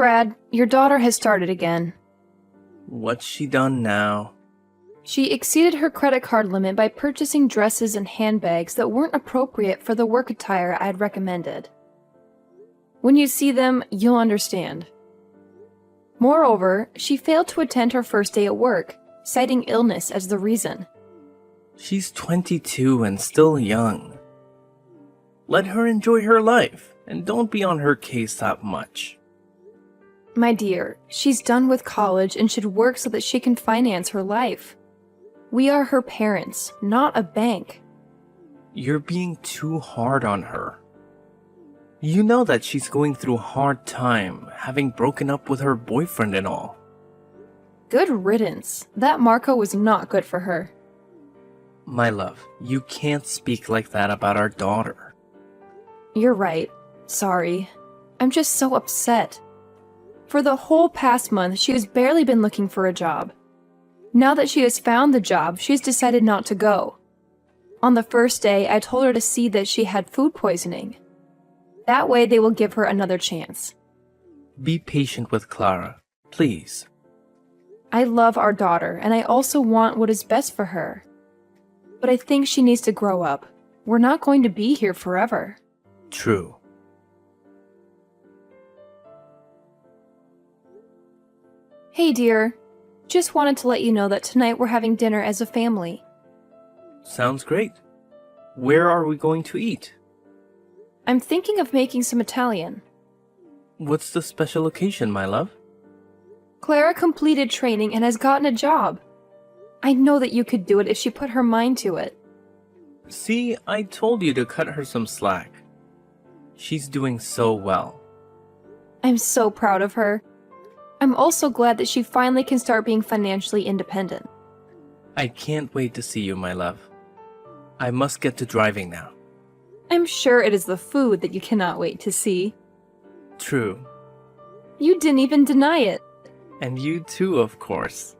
Brad, your daughter has started again. What's she done now? She exceeded her credit card limit by purchasing dresses and handbags that weren't appropriate for the work attire I had recommended. When you see them, you'll understand. Moreover, she failed to attend her first day at work, citing illness as the reason. She's 22 and still young. Let her enjoy her life, and don't be on her case that much. My dear, she's done with college and should work so that she can finance her life. We are her parents, not a bank. You're being too hard on her. You know that she's going through a hard time, having broken up with her boyfriend and all. Good riddance. That Marco was not good for her. My love, you can't speak like that about our daughter. You're right. Sorry. I'm just so upset. For the whole past month, she has barely been looking for a job. Now that she has found the job, she's decided not to go. On the first day, I told her to see that she had food poisoning. That way, they will give her another chance. Be patient with Clara, please. I love our daughter, and I also want what is best for her. But I think she needs to grow up. We're not going to be here forever. True. Hey, dear. Just wanted to let you know that tonight we're having dinner as a family. Sounds great. Where are we going to eat? I'm thinking of making some Italian. What's the special occasion, my love? Clara completed training and has gotten a job. I know that you could do it if she put her mind to it. See, I told you to cut her some slack. She's doing so well. I'm so proud of her. I'm also glad that she finally can start being financially independent. I can't wait to see you, my love. I must get to driving now. I'm sure it is the food that you cannot wait to see. True. You didn't even deny it. And you too, of course.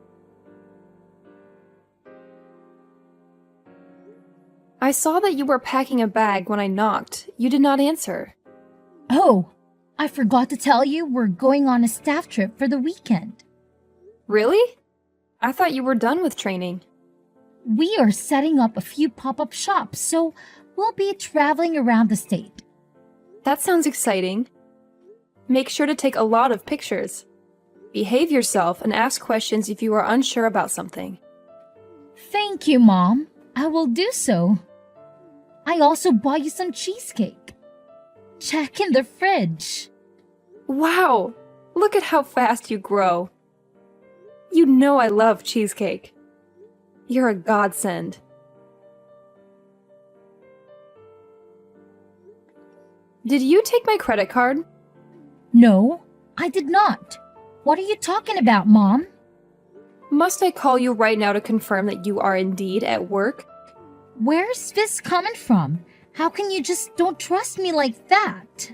I saw that you were packing a bag when I knocked. You did not answer. Oh, I forgot to tell you we're going on a staff trip for the weekend. Really? I thought you were done with training. We are setting up a few pop-up shops, so we'll be traveling around the state. That sounds exciting. Make sure to take a lot of pictures. Behave yourself and ask questions if you are unsure about something. Thank you, Mom. I will do so. I also bought you some cheesecake. Check in the fridge. Wow! Look at how fast you grow. You know I love cheesecake. You're a godsend. Did you take my credit card? No, I did not. What are you talking about, Mom? Must I call you right now to confirm that you are indeed at work? Where's this coming from? How can you just don't trust me like that?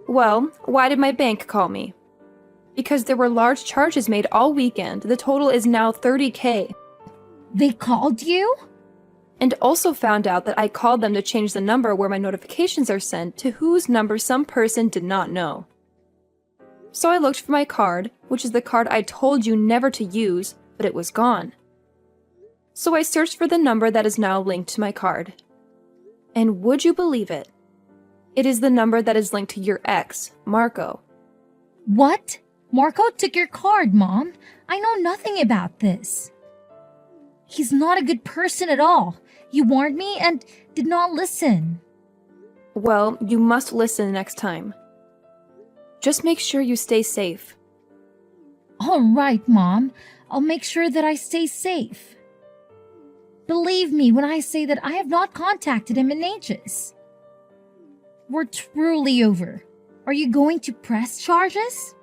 Well, why did my bank call me? Because there were large charges made all weekend. The total is now $30,000. They called you? And also found out that I called them to change the number where my notifications are sent to whose number some person did not know. So I looked for my card, which is the card I told you never to use, but it was gone. So I searched for the number that is now linked to my card. And would you believe it? It is the number that is linked to your ex, Marco. What? Marco took your card, Mom. I know nothing about this. He's not a good person at all. You warned me and did not listen. Well, you must listen next time. Just make sure you stay safe. All right, Mom. I'll make sure that I stay safe. Believe me when I say that I have not contacted him in ages. We're truly over. Are you going to press charges?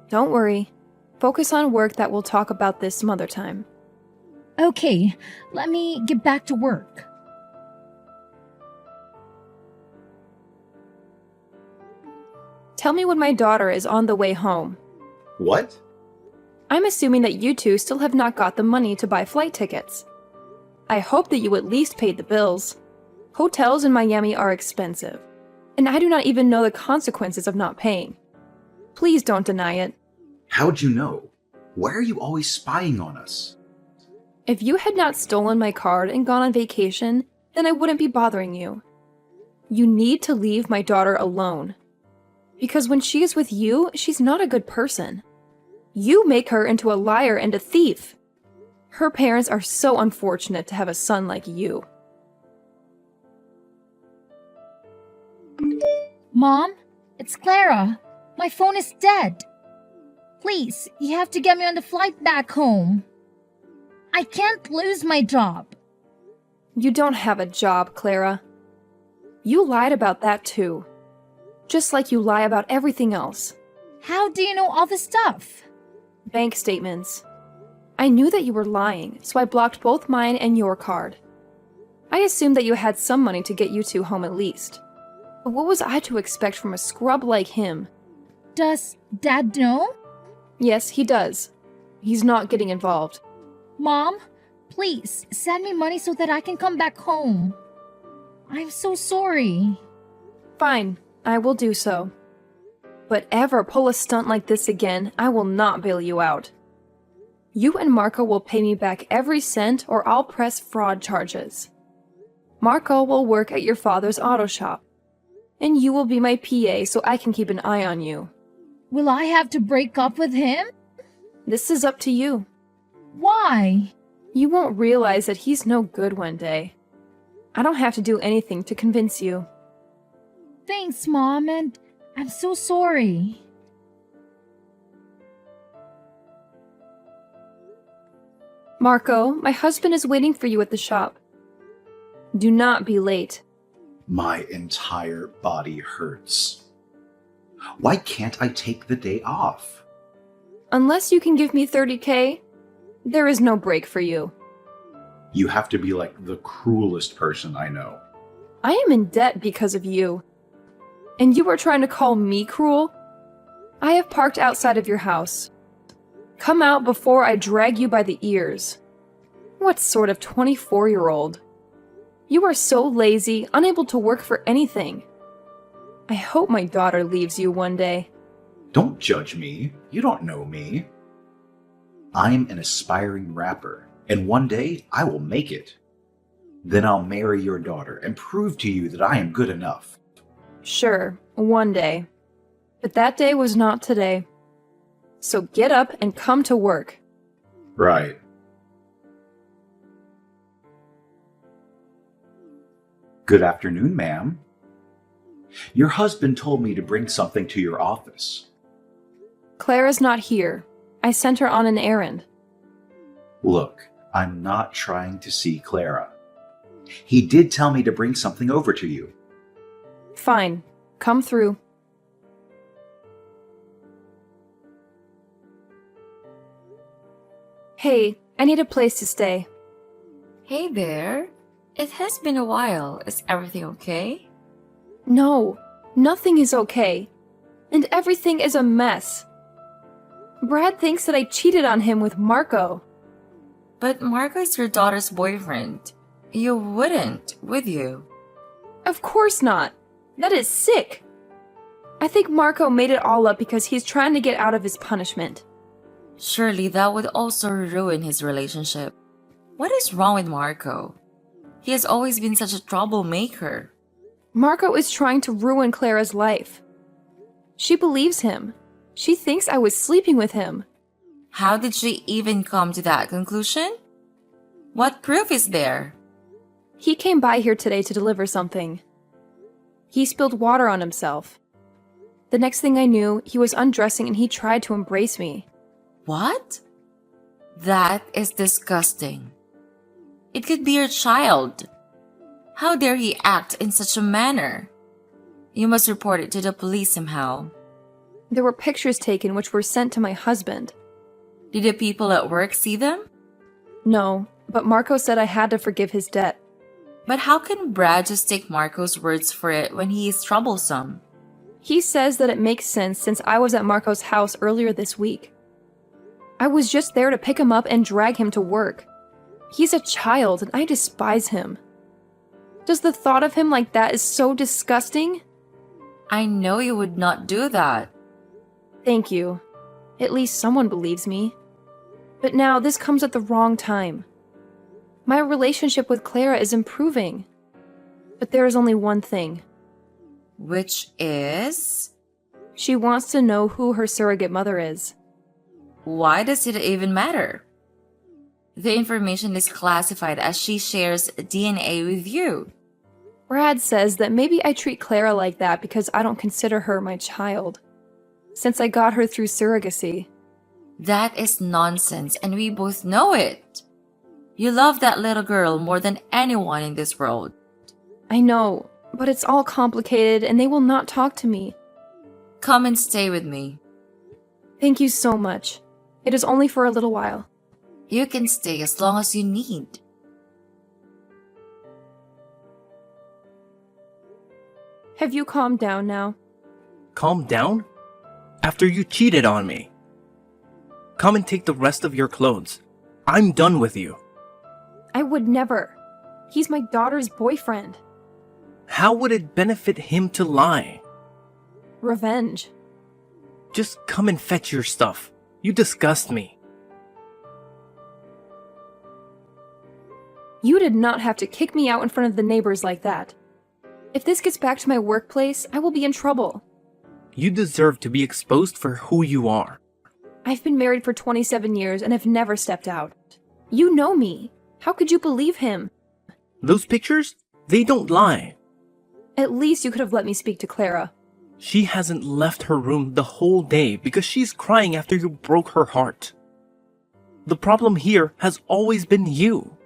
Don't worry. Focus on work that we'll talk about this some other time. Okay, let me get back to work. Tell me when my daughter is on the way home. What? I'm assuming that you two still have not got the money to buy flight tickets. I hope that you at least paid the bills. Hotels in Miami are expensive, and I do not even know the consequences of not paying. Please don't deny it. How'd you know? Why are you always spying on us? If you had not stolen my card and gone on vacation, then I wouldn't be bothering you. You need to leave my daughter alone. Because when she is with you, she's not a good person. You make her into a liar and a thief. Her parents are so unfortunate to have a son like you. Mom, it's Clara. My phone is dead. Please, you have to get me on the flight back home. I can't lose my job. You don't have a job, Clara. You lied about that too. Just like you lie about everything else. How do you know all this stuff? Bank statements. I knew that you were lying, so I blocked both mine and your card. I assumed that you had some money to get you two home at least. But what was I to expect from a scrub like him? Does Dad know? Yes, he does. He's not getting involved. Mom, please send me money so that I can come back home. I'm so sorry. Fine, I will do so. But ever pull a stunt like this again, I will not bail you out. You and Marco will pay me back every cent or I'll press fraud charges. Marco will work at your father's auto shop. And you will be my PA so I can keep an eye on you. Will I have to break up with him? This is up to you. Why? You won't realize that he's no good one day. I don't have to do anything to convince you. Thanks, Mom, and I'm so sorry. Marco, my husband is waiting for you at the shop. Do not be late. My entire body hurts. Why can't I take the day off? Unless you can give me 30K, there is no break for you. You have to be like the cruelest person I know. I am in debt because of you. And you are trying to call me cruel? I have parked outside of your house. Come out before I drag you by the ears. What sort of 24-year-old? You are so lazy, unable to work for anything. I hope my daughter leaves you one day. Don't judge me. You don't know me. I'm an aspiring rapper, and one day I will make it. Then I'll marry your daughter and prove to you that I am good enough. Sure, one day. But that day was not today. So get up and come to work. Right. Good afternoon, ma'am. Your husband told me to bring something to your office. Clara's not here. I sent her on an errand. Look, I'm not trying to see Clara. He did tell me to bring something over to you. Fine, come through. Hey, I need a place to stay. Hey there. It has been a while. Is everything okay? No, nothing is okay. And everything is a mess. Brad thinks that I cheated on him with Marco. But Marco is your daughter's boyfriend. You wouldn't, would you? Of course not. That is sick. I think Marco made it all up because he's trying to get out of his punishment. Surely that would also ruin his relationship. What is wrong with Marco? He has always been such a troublemaker. Marco is trying to ruin Clara's life. She believes him. She thinks I was sleeping with him. How did she even come to that conclusion? What proof is there? He came by here today to deliver something. He spilled water on himself. The next thing I knew, he was undressing and he tried to embrace me. What? That is disgusting. It could be your child. How dare he act in such a manner? You must report it to the police somehow. There were pictures taken which were sent to my husband. Did the people at work see them? No, but Marco said I had to forgive his debt. But how can Brad just take Marco's words for it when he is troublesome? He says that it makes sense since I was at Marco's house earlier this week. I was just there to pick him up and drag him to work. He's a child and I despise him. Does the thought of him like that is so disgusting? I know you would not do that. Thank you. At least someone believes me. But now this comes at the wrong time. My relationship with Clara is improving. But there is only one thing. Which is? She wants to know who her surrogate mother is. Why does it even matter? The information is classified as she shares DNA with you. Brad says that maybe I treat Clara like that because I don't consider her my child. Since I got her through surrogacy. That is nonsense, and we both know it. You love that little girl more than anyone in this world. I know, but it's all complicated and they will not talk to me. Come and stay with me. Thank you so much. It is only for a little while. You can stay as long as you need. Have you calmed down now? Calm down? After you cheated on me. Come and take the rest of your clothes. I'm done with you. I would never. He's my daughter's boyfriend. How would it benefit him to lie? Revenge. Just come and fetch your stuff. You disgust me. You did not have to kick me out in front of the neighbors like that. If this gets back to my workplace, I will be in trouble. You deserve to be exposed for who you are. I've been married for 27 years and have never stepped out. You know me. How could you believe him? Those pictures? They don't lie. At least you could have let me speak to Clara. She hasn't left her room the whole day because she's crying after you broke her heart. The problem here has always been you.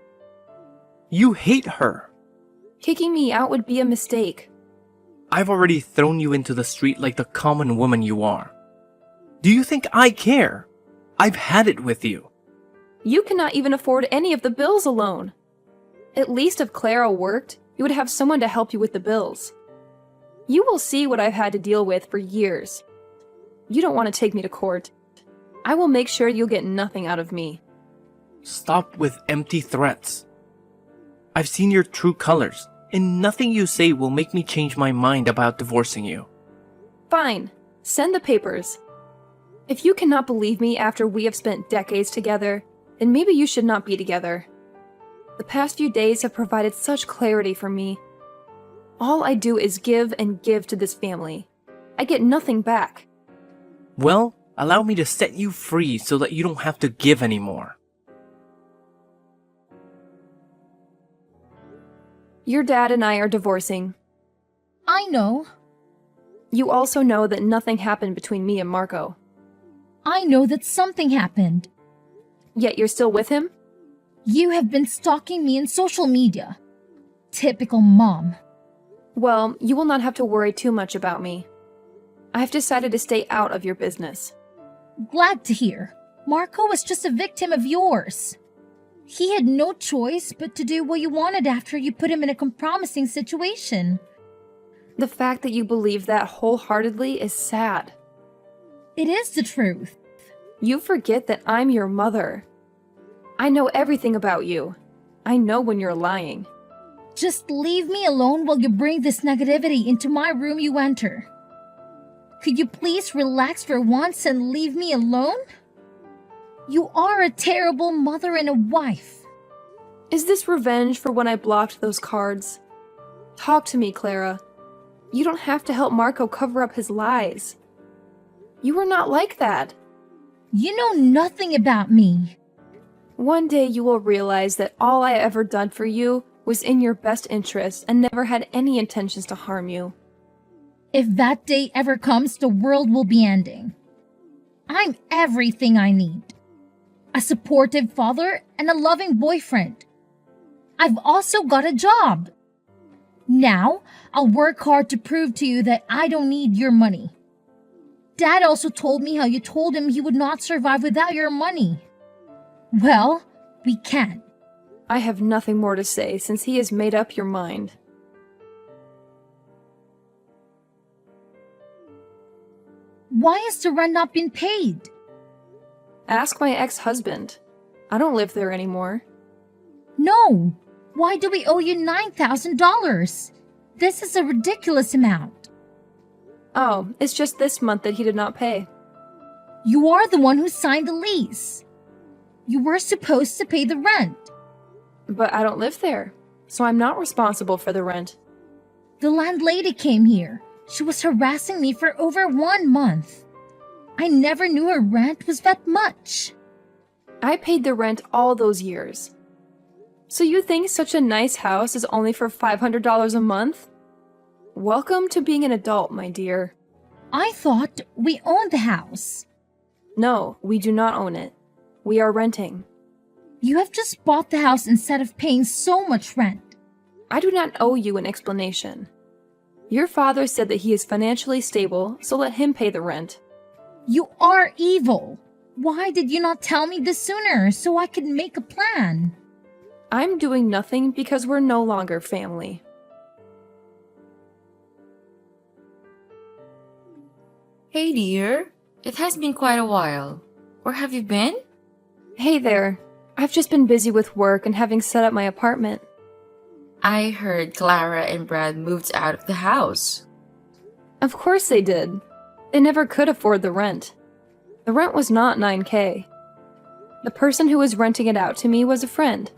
You hate her. Kicking me out would be a mistake. I've already thrown you into the street like the common woman you are. Do you think I care? I've had it with you. You cannot even afford any of the bills alone. At least if Clara worked, you would have someone to help you with the bills. You will see what I've had to deal with for years. You don't want to take me to court. I will make sure you'll get nothing out of me. Stop with empty threats. I've seen your true colors, and nothing you say will make me change my mind about divorcing you. Fine. Send the papers. If you cannot believe me after we have spent decades together, then maybe you should not be together. The past few days have provided such clarity for me. All I do is give and give to this family. I get nothing back. Well, allow me to set you free so that you don't have to give anymore. Your dad and I are divorcing. I know. You also know that nothing happened between me and Marco. I know that something happened. Yet you're still with him? You have been stalking me in social media. Typical mom. Well, you will not have to worry too much about me. I've decided to stay out of your business. Glad to hear. Marco was just a victim of yours. He had no choice but to do what you wanted after you put him in a compromising situation. The fact that you believe that wholeheartedly is sad. It is the truth. You forget that I'm your mother. I know everything about you. I know when you're lying. Just leave me alone while you bring this negativity into my room you enter. Could you please relax for once and leave me alone? You are a terrible mother and a wife. Is this revenge for when I blocked those cards? Talk to me, Clara. You don't have to help Marco cover up his lies. You were not like that. You know nothing about me. One day you will realize that all I ever done for you was in your best interest and never had any intentions to harm you. If that day ever comes, the world will be ending. I'm everything I need. A supportive father and a loving boyfriend. I've also got a job. Now, I'll work hard to prove to you that I don't need your money. Dad also told me how you told him he would not survive without your money. Well, we can. I have nothing more to say since he has made up your mind. Why has the rent not been paid? Ask my ex-husband. I don't live there anymore. No. Why do we owe you $9,000? This is a ridiculous amount. Oh, it's just this month that he did not pay. You are the one who signed the lease. You were supposed to pay the rent. But I don't live there, so I'm not responsible for the rent. The landlady came here. She was harassing me for over 1 month. I never knew her rent was that much. I paid the rent all those years. So you think such a nice house is only for $500 a month? Welcome to being an adult, my dear. I thought we owned the house. No, we do not own it. We are renting. You have just bought the house instead of paying so much rent. I do not owe you an explanation. Your father said that he is financially stable, so let him pay the rent. You are evil. Why did you not tell me this sooner so I could make a plan? I'm doing nothing because we're no longer family. Hey dear, it has been quite a while. Where have you been? Hey there. I've just been busy with work and having set up my apartment. I heard Clara and Brad moved out of the house. Of course they did. They never could afford the rent. The rent was not $9K. The person who was renting it out to me was a friend.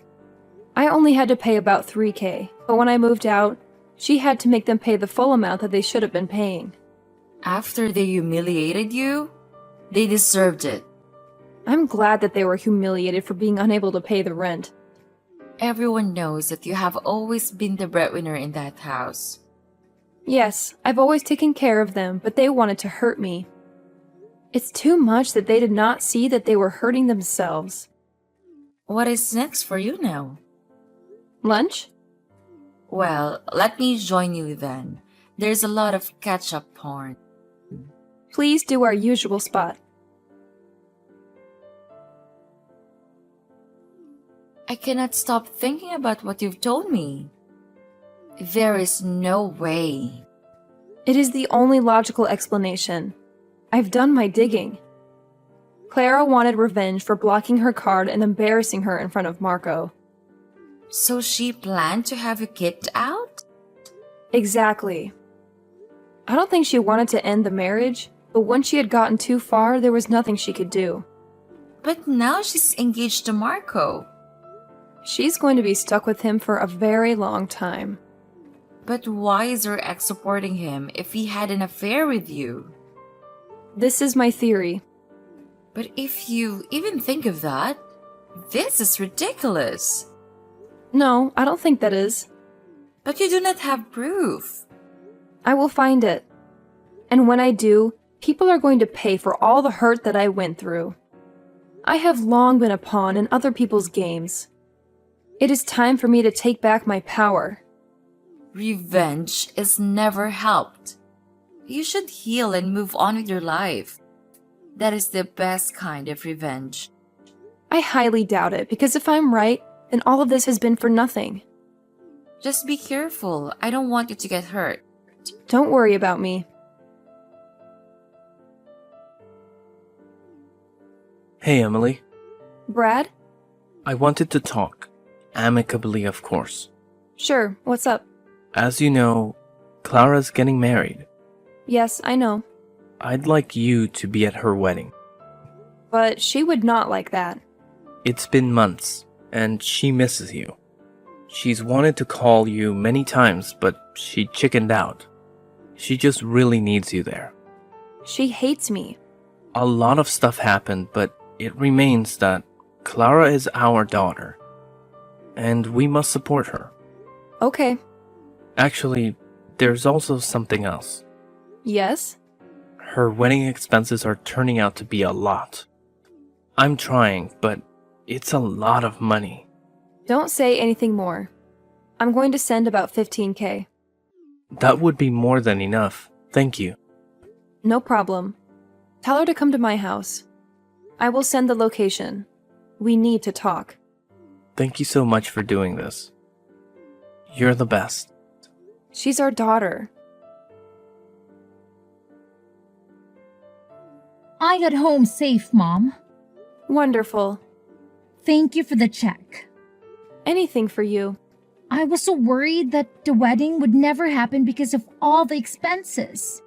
I only had to pay about $3K, but when I moved out, she had to make them pay the full amount that they should have been paying. After they humiliated you, they deserved it. I'm glad that they were humiliated for being unable to pay the rent. Everyone knows that you have always been the breadwinner in that house. Yes, I've always taken care of them, but they wanted to hurt me. It's too much that they did not see that they were hurting themselves. What is next for you now? Lunch? Well, let me join you then. There's a lot of ketchup porn. Please do our usual spot. I cannot stop thinking about what you've told me. There is no way. It is the only logical explanation. I've done my digging. Clara wanted revenge for blocking her card and embarrassing her in front of Marco. So she planned to have you kicked out? Exactly. I don't think she wanted to end the marriage, but once she had gotten too far, there was nothing she could do. But now she's engaged to Marco. She's going to be stuck with him for a very long time. But why is her ex supporting him if he had an affair with you? This is my theory. But if you even think of that, this is ridiculous. No, I don't think that is. But you do not have proof. I will find it. And when I do, people are going to pay for all the hurt that I went through. I have long been a pawn in other people's games. It is time for me to take back my power. Revenge is never helped. You should heal and move on with your life. That is the best kind of revenge. I highly doubt it, because if I'm right, then all of this has been for nothing. Just be careful. I don't want you to get hurt. Don't worry about me. Hey, Emily. Brad? I wanted to talk. Amicably, of course. Sure, what's up? As you know, Clara's getting married. Yes, I know. I'd like you to be at her wedding. But she would not like that. It's been months, and she misses you. She's wanted to call you many times, but she chickened out. She just really needs you there. She hates me. A lot of stuff happened, but it remains that Clara is our daughter, and we must support her. Okay. Actually, there's also something else. Yes? Her wedding expenses are turning out to be a lot. I'm trying, but it's a lot of money. Don't say anything more. I'm going to send about $15K. That would be more than enough. Thank you. No problem. Tell her to come to my house. I will send the location. We need to talk. Thank you so much for doing this. You're the best. She's our daughter. I got home safe, Mom. Wonderful. Thank you for the check. Anything for you. I was so worried that the wedding would never happen because of all the expenses.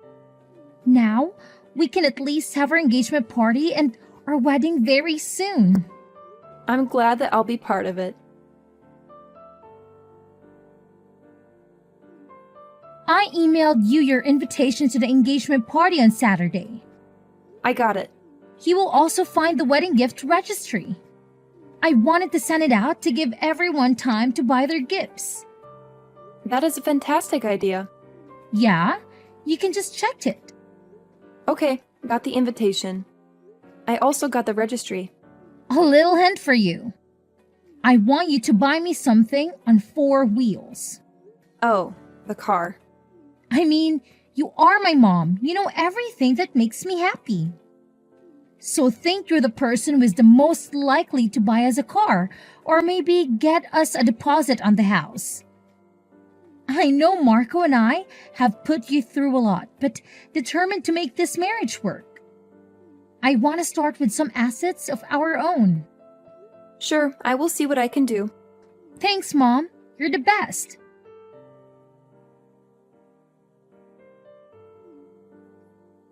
Now, we can at least have our engagement party and our wedding very soon. I'm glad that I'll be part of it. I emailed you your invitation to the engagement party on Saturday. I got it. You will also find the wedding gift registry. I wanted to send it out to give everyone time to buy their gifts. That is a fantastic idea. Yeah, you can just check it. Okay, got the invitation. I also got the registry. A little hint for you. I want you to buy me something on 4 wheels. Oh, the car. I mean, you are my mom. You know everything that makes me happy. So think you're the person who is the most likely to buy us a car, or maybe get us a deposit on the house. I know Marco and I have put you through a lot, but determined to make this marriage work. I want to start with some assets of our own. Sure, I will see what I can do. Thanks, Mom. You're the best.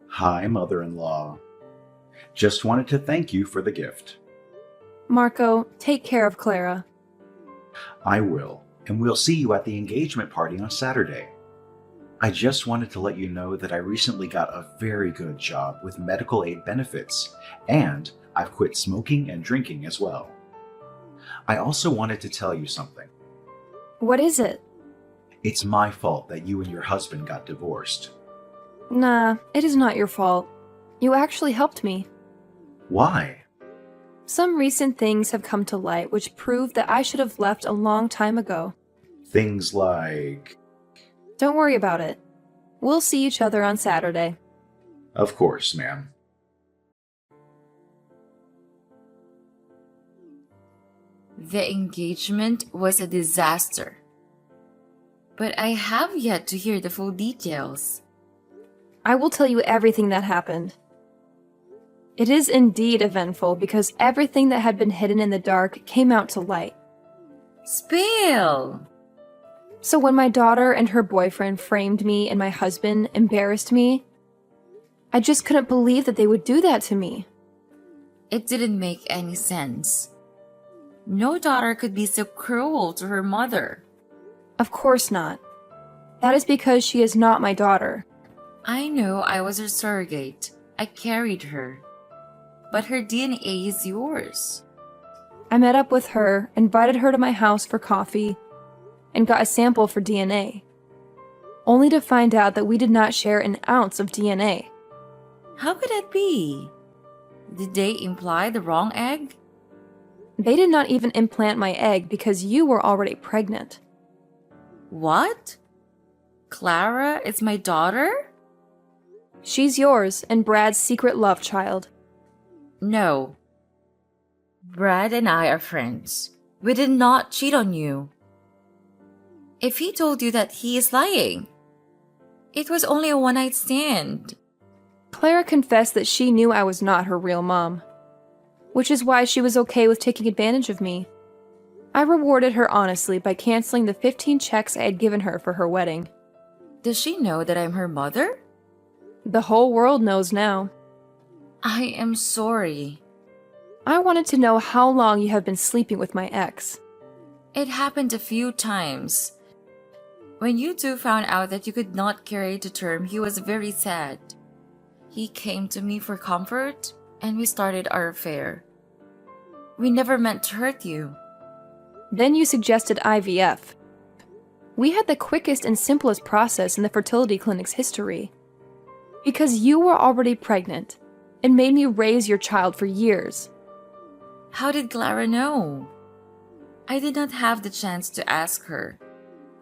Hi, mother-in-law. Just wanted to thank you for the gift. Marco, take care of Clara. I will, and we'll see you at the engagement party on Saturday. I just wanted to let you know that I recently got a very good job with medical aid benefits, and I've quit smoking and drinking as well. I also wanted to tell you something. What is it? It's my fault that you and your husband got divorced. Nah, it is not your fault. You actually helped me. Why? Some recent things have come to light which prove that I should have left a long time ago. Things like... Don't worry about it. We'll see each other on Saturday. Of course, ma'am. The engagement was a disaster. But I have yet to hear the full details. I will tell you everything that happened. It is indeed eventful because everything that had been hidden in the dark came out to light. Spill! So when my daughter and her boyfriend framed me and my husband embarrassed me, I just couldn't believe that they would do that to me. It didn't make any sense. No daughter could be so cruel to her mother. Of course not. That is because she is not my daughter. I know I was her surrogate. I carried her. But her DNA is yours. I met up with her, invited her to my house for coffee, and got a sample for DNA, only to find out that we did not share an ounce of DNA. How could that be? Did they imply the wrong egg? They did not even implant my egg because you were already pregnant. What? Clara is my daughter? She's yours and Brad's secret love child. No. Brad and I are friends. We did not cheat on you. If he told you that, he is lying. It was only a one-night stand. Clara confessed that she knew I was not her real mom, which is why she was okay with taking advantage of me. I rewarded her honestly by canceling the 15 checks I had given her for her wedding. Does she know that I'm her mother? The whole world knows now. I am sorry. I wanted to know how long you have been sleeping with my ex. It happened a few times. When you two found out that you could not carry it to term, he was very sad. He came to me for comfort, and we started our affair. We never meant to hurt you. Then you suggested IVF. We had the quickest and simplest process in the fertility clinic's history. Because you were already pregnant and made me raise your child for years. How did Clara know? I did not have the chance to ask her.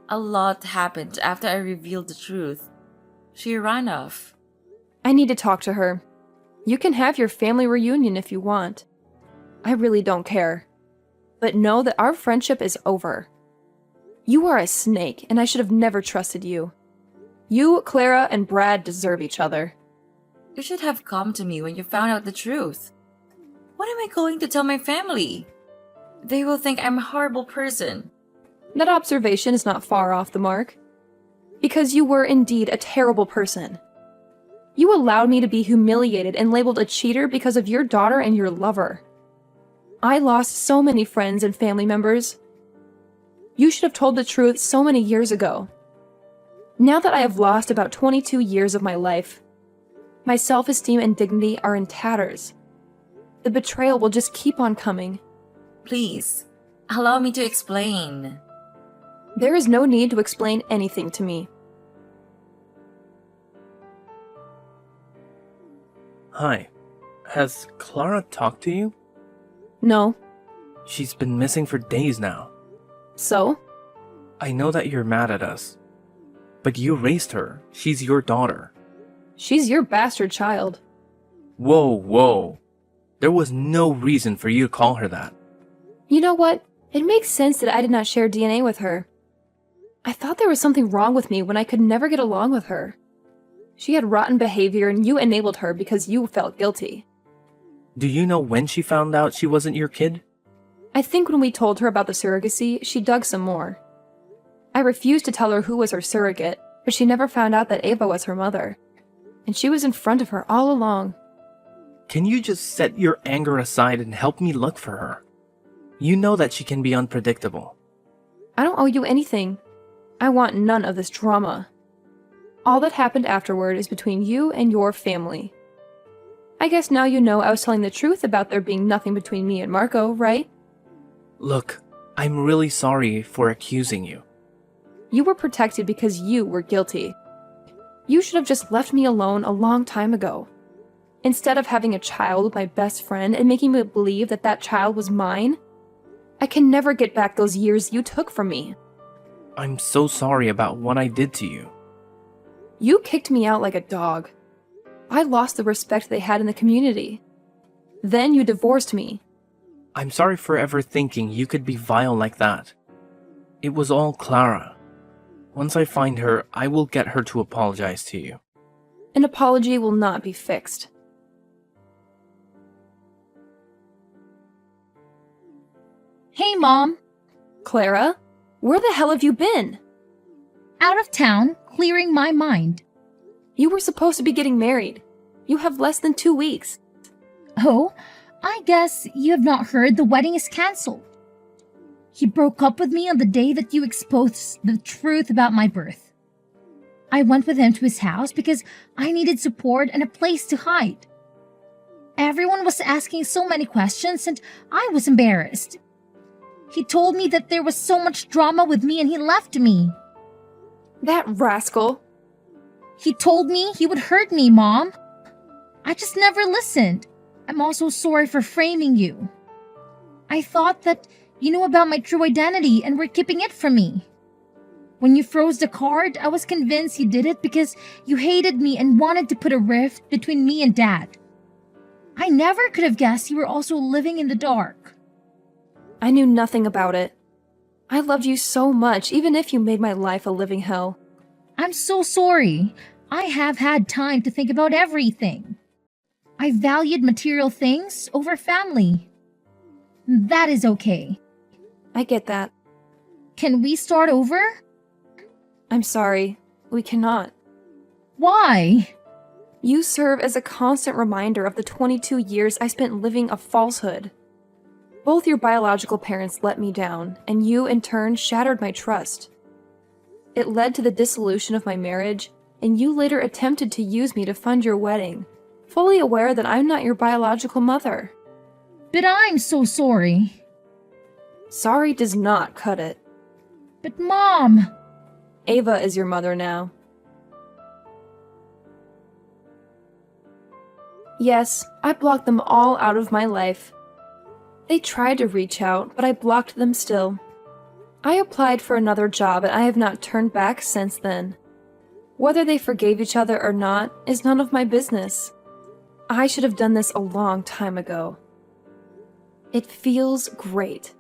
A lot happened after I revealed the truth. She ran off. I need to talk to her. You can have your family reunion if you want. I really don't care. But know that our friendship is over. You are a snake, and I should have never trusted you. You, Clara, and Brad deserve each other. You should have come to me when you found out the truth. What am I going to tell my family? They will think I'm a horrible person. That observation is not far off the mark. Because you were indeed a terrible person. You allowed me to be humiliated and labeled a cheater because of your daughter and your lover. I lost so many friends and family members. You should have told the truth so many years ago. Now that I have lost about 22 years of my life, my self-esteem and dignity are in tatters. The betrayal will just keep on coming. Please, allow me to explain. There is no need to explain anything to me. Hi. Has Clara talked to you? No. She's been missing for days now. So? I know that you're mad at us. But you raised her. She's your daughter. She's your bastard child. Whoa. There was no reason for you to call her that. You know what? It makes sense that I did not share DNA with her. I thought there was something wrong with me when I could never get along with her. She had rotten behavior and you enabled her because you felt guilty. Do you know when she found out she wasn't your kid? I think when we told her about the surrogacy, she dug some more. I refused to tell her who was her surrogate, but she never found out that Ava was her mother. And she was in front of her all along. Can you just set your anger aside and help me look for her? You know that she can be unpredictable. I don't owe you anything. I want none of this drama. All that happened afterward is between you and your family. I guess now you know I was telling the truth about there being nothing between me and Marco, right? Look, I'm really sorry for accusing you. You were protected because you were guilty. You should have just left me alone a long time ago. Instead of having a child with my best friend and making me believe that that child was mine, I can never get back those years you took from me. I'm so sorry about what I did to you. You kicked me out like a dog. I lost the respect they had in the community. Then you divorced me. I'm sorry for ever thinking you could be vile like that. It was all Clara. Once I find her, I will get her to apologize to you. An apology will not be fixed. Hey, Mom. Clara, where the hell have you been? Out of town, clearing my mind. You were supposed to be getting married. You have less than 2 weeks. Oh, I guess you have not heard the wedding is cancelled. He broke up with me on the day that you exposed the truth about my birth. I went with him to his house because I needed support and a place to hide. Everyone was asking so many questions and I was embarrassed. He told me that there was so much drama with me and he left me. That rascal. He told me he would hurt me, Mom. I just never listened. I'm also sorry for framing you. I thought that you knew about my true identity and were keeping it from me. When you froze the card, I was convinced you did it because you hated me and wanted to put a rift between me and Dad. I never could have guessed you were also living in the dark. I knew nothing about it. I loved you so much, even if you made my life a living hell. I'm so sorry. I have had time to think about everything. I valued material things over family. That is okay. I get that. Can we start over? I'm sorry. We cannot. Why? You serve as a constant reminder of the 22 years I spent living a falsehood. Both your biological parents let me down, and you, in turn, shattered my trust. It led to the dissolution of my marriage, and you later attempted to use me to fund your wedding, fully aware that I'm not your biological mother. But I'm so sorry. Sorry does not cut it. But Mom! Ava is your mother now. Yes, I blocked them all out of my life. They tried to reach out, but I blocked them still. I applied for another job and I have not turned back since then. Whether they forgave each other or not is none of my business. I should have done this a long time ago. It feels great.